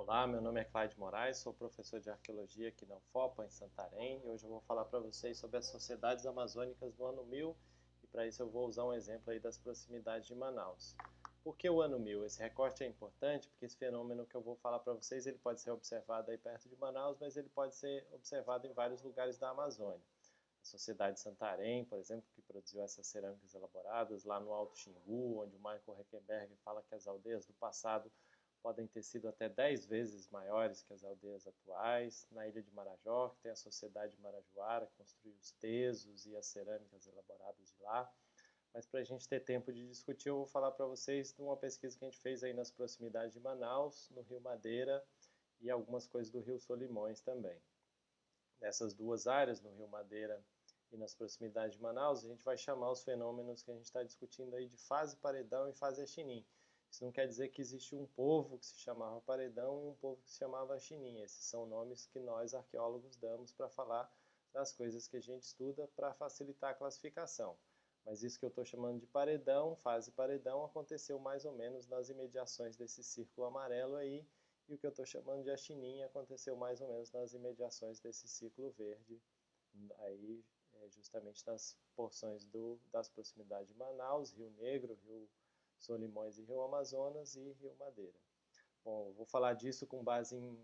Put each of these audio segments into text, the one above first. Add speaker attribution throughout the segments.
Speaker 1: Olá, meu nome é Cláudio Moraes, sou professor de arqueologia aqui na UFOPA, em Santarém, e hoje eu vou falar para vocês sobre as sociedades amazônicas do ano 1000, e para isso eu vou usar um exemplo aí das proximidades de Manaus. Por que o ano 1000? Esse recorte é importante porque esse fenômeno que eu vou falar para vocês, ele pode ser observado aí perto de Manaus, mas ele pode ser observado em vários lugares da Amazônia. A Sociedade de Santarém, por exemplo, que produziu essas cerâmicas elaboradas, lá no Alto Xingu, onde o Michael Heckenberg fala que as aldeias do passado podem ter sido até 10 vezes maiores que as aldeias atuais. Na ilha de Marajó, que tem a Sociedade de Marajoara, que construiu os tesos e as cerâmicas elaboradas de lá. Mas para a gente ter tempo de discutir, eu vou falar para vocês de uma pesquisa que a gente fez aí nas proximidades de Manaus, no Rio Madeira e algumas coisas do Rio Solimões também. Nessas duas áreas, no Rio Madeira e nas proximidades de Manaus, a gente vai chamar os fenômenos que a gente está discutindo aí de fase paredão e fase axinim. Isso não quer dizer que existe um povo que se chamava paredão e um povo que se chamava axinim. Esses são nomes que nós arqueólogos damos para falar das coisas que a gente estuda para facilitar a classificação. Mas isso que eu estou chamando de paredão, fase paredão, aconteceu mais ou menos nas imediações desse círculo amarelo aí, e o que eu estou chamando de axinim aconteceu mais ou menos nas imediações desse círculo verde, aí justamente nas porções das proximidades de Manaus, Rio Negro, Rio Solimões e Rio Amazonas e Rio Madeira. Bom, eu vou falar disso com base em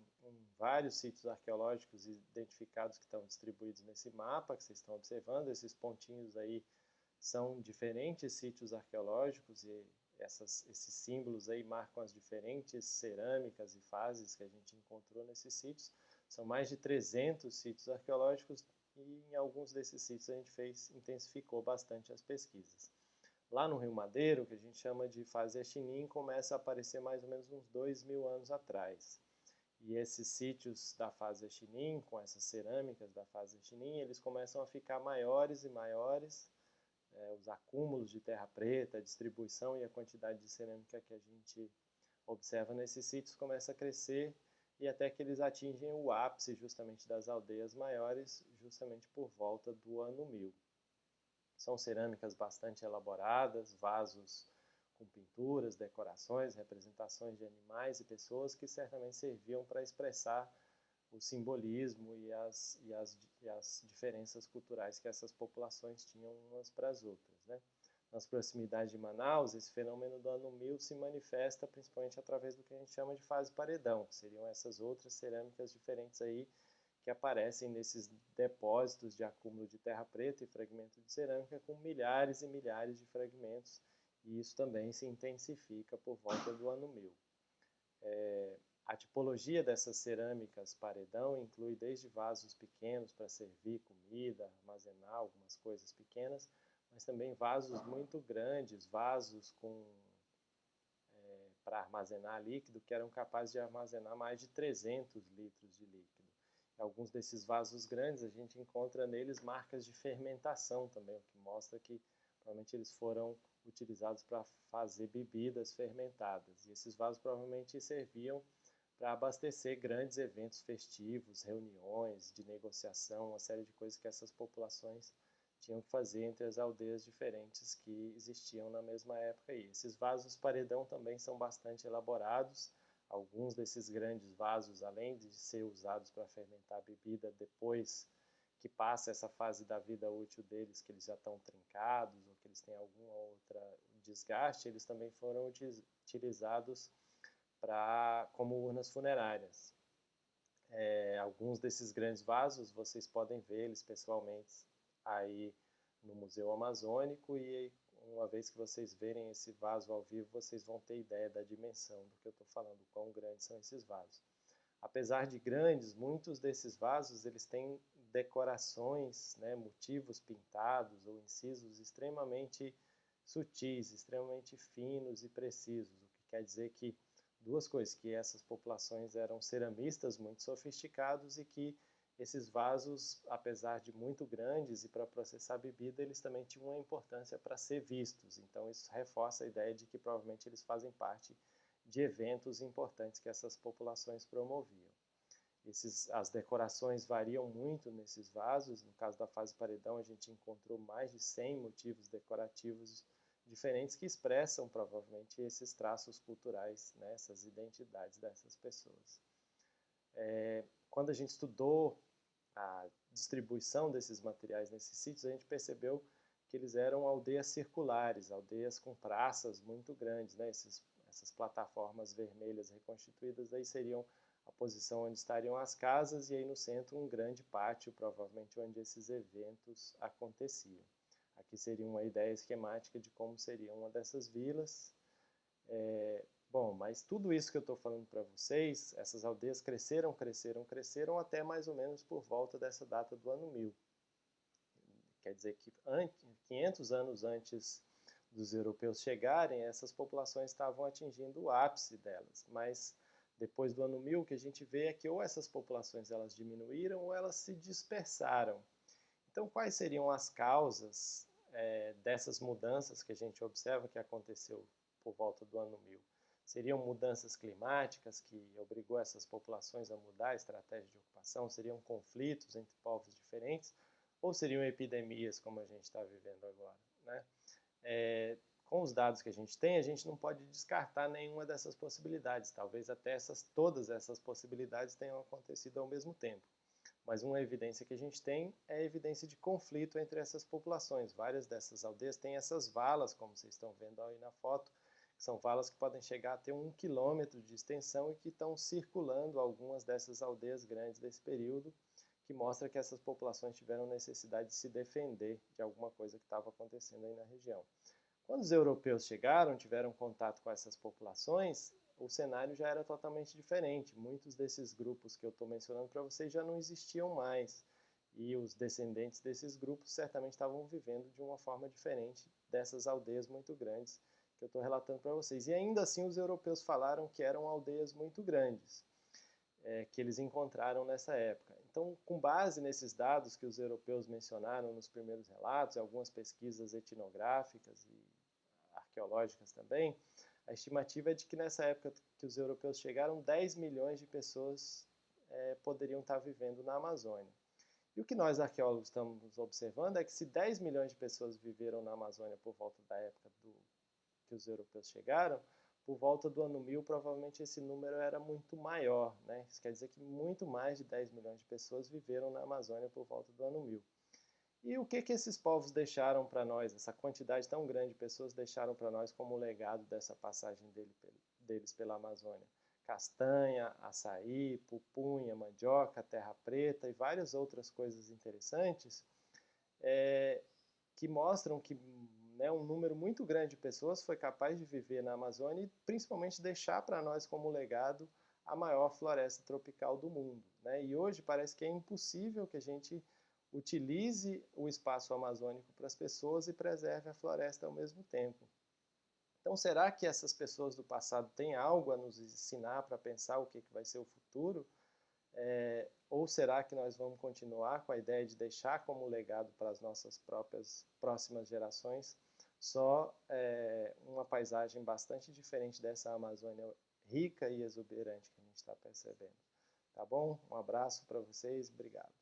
Speaker 1: vários sítios arqueológicos identificados que estão distribuídos nesse mapa que vocês estão observando. Esses pontinhos aí são diferentes sítios arqueológicos e esses símbolos aí marcam as diferentes cerâmicas e fases que a gente encontrou nesses sítios. São mais de 300 sítios arqueológicos e em alguns desses sítios a gente intensificou bastante as pesquisas. Lá no Rio Madeira, o que a gente chama de fase axinim começa a aparecer mais ou menos uns 2000 anos atrás. E esses sítios da fase axinim, com essas cerâmicas da fase axinim, eles começam a ficar maiores e maiores. Os acúmulos de terra preta, a distribuição e a quantidade de cerâmica que a gente observa nesses sítios começa a crescer e até que eles atingem o ápice justamente das aldeias maiores, justamente por volta do ano 1000. São cerâmicas bastante elaboradas, vasos com pinturas, decorações, representações de animais e pessoas que certamente serviam para expressar o simbolismo e as diferenças culturais que essas populações tinham umas para as outras. Né? Nas proximidades de Manaus, esse fenômeno do ano 1000 se manifesta principalmente através do que a gente chama de fase paredão, que seriam essas outras cerâmicas diferentes aí que aparecem nesses depósitos de acúmulo de terra preta e fragmento de cerâmica com milhares e milhares de fragmentos, e isso também se intensifica por volta do ano 1000. A tipologia dessas cerâmicas paredão inclui desde vasos pequenos para servir comida, armazenar algumas coisas pequenas, mas também vasos muito grandes, vasos para armazenar líquido que eram capazes de armazenar mais de 300 litros de líquido. Em alguns desses vasos grandes a gente encontra neles marcas de fermentação também, o que mostra que provavelmente eles foram utilizados para fazer bebidas fermentadas. E esses vasos provavelmente serviam para abastecer grandes eventos festivos, reuniões de negociação, uma série de coisas que essas populações tinham que fazer entre as aldeias diferentes que existiam na mesma época. E esses vasos paredão também são bastante elaborados. Alguns desses grandes vasos, além de ser usados para fermentar bebida depois que passa essa fase da vida útil deles, que eles já estão trincados ou que eles têm alguma outra desgaste, eles também foram utilizados como urnas funerárias. Alguns desses grandes vasos vocês podem ver eles pessoalmente aí no Museu Amazônico e uma vez que vocês verem esse vaso ao vivo, vocês vão ter ideia da dimensão do que eu estou falando, quão grandes são esses vasos. Apesar de grandes, muitos desses vasos eles têm decorações, né, motivos pintados ou incisos extremamente sutis, extremamente finos e precisos, o que quer dizer que duas coisas, que essas populações eram ceramistas muito sofisticados e que esses vasos, apesar de muito grandes e para processar bebida, eles também tinham uma importância para ser vistos. Então isso reforça a ideia de que provavelmente eles fazem parte de eventos importantes que essas populações promoviam. As decorações variam muito nesses vasos. No caso da fase paredão, a gente encontrou mais de 100 motivos decorativos diferentes que expressam provavelmente esses traços culturais, né, essas identidades dessas pessoas. Quando a gente estudou a distribuição desses materiais nesses sítios, a gente percebeu que eles eram aldeias circulares, aldeias com praças muito grandes, né? Essas plataformas vermelhas reconstituídas aí seriam a posição onde estariam as casas, e aí no centro um grande pátio, provavelmente onde esses eventos aconteciam. Aqui seria uma ideia esquemática de como seria uma dessas vilas. Bom, mas tudo isso que eu estou falando para vocês, essas aldeias cresceram, cresceram, cresceram até mais ou menos por volta dessa data do ano 1000. Quer dizer que 500 anos antes dos europeus chegarem, essas populações estavam atingindo o ápice delas. Mas depois do ano 1000, o que a gente vê é que ou essas populações elas diminuíram ou elas se dispersaram. Então, quais seriam as causas dessas mudanças que a gente observa que aconteceu por volta do ano 1000? Seriam mudanças climáticas que obrigou essas populações a mudar a estratégia de ocupação? Seriam conflitos entre povos diferentes? Ou seriam epidemias, como a gente está vivendo agora, né? Com os dados que a gente não pode descartar nenhuma dessas possibilidades. Talvez até todas essas possibilidades tenham acontecido ao mesmo tempo. Mas uma evidência que a gente tem é a evidência de conflito entre essas populações. Várias dessas aldeias têm essas valas, como vocês estão vendo aí na foto, que são valas que podem chegar a ter 1 quilômetro de extensão e que estão circulando algumas dessas aldeias grandes desse período, que mostra que essas populações tiveram necessidade de se defender de alguma coisa que estava acontecendo aí na região. Quando os europeus chegaram, tiveram contato com essas populações, o cenário já era totalmente diferente. Muitos desses grupos que eu estou mencionando para vocês já não existiam mais. E os descendentes desses grupos certamente estavam vivendo de uma forma diferente dessas aldeias muito grandes que eu estou relatando para vocês. E ainda assim os europeus falaram que eram aldeias muito grandes, que eles encontraram nessa época. Então, com base nesses dados que os europeus mencionaram nos primeiros relatos, algumas pesquisas etnográficas e arqueológicas também, a estimativa é de que nessa época que os europeus chegaram, 10 milhões de pessoas poderiam estar vivendo na Amazônia. E o que nós arqueólogos estamos observando é que se 10 milhões de pessoas viveram na Amazônia por volta da época que os europeus chegaram, por volta do ano 1000, provavelmente esse número era muito maior, né? Isso quer dizer que muito mais de 10 milhões de pessoas viveram na Amazônia por volta do ano 1000. E o que esses povos deixaram para nós, essa quantidade tão grande de pessoas deixaram para nós como legado dessa passagem deles pela Amazônia? Castanha, açaí, pupunha, mandioca, terra preta e várias outras coisas interessantes que mostram que um número muito grande de pessoas foi capaz de viver na Amazônia e principalmente deixar para nós como legado a maior floresta tropical do mundo, né? E hoje parece que é impossível que a gente utilize o espaço amazônico para as pessoas e preserve a floresta ao mesmo tempo. Então, será que essas pessoas do passado têm algo a nos ensinar para pensar o que vai ser o futuro? Ou será que nós vamos continuar com a ideia de deixar como legado para as nossas próprias próximas gerações só uma paisagem bastante diferente dessa Amazônia rica e exuberante que a gente está percebendo? Tá bom? Um abraço para vocês, obrigado.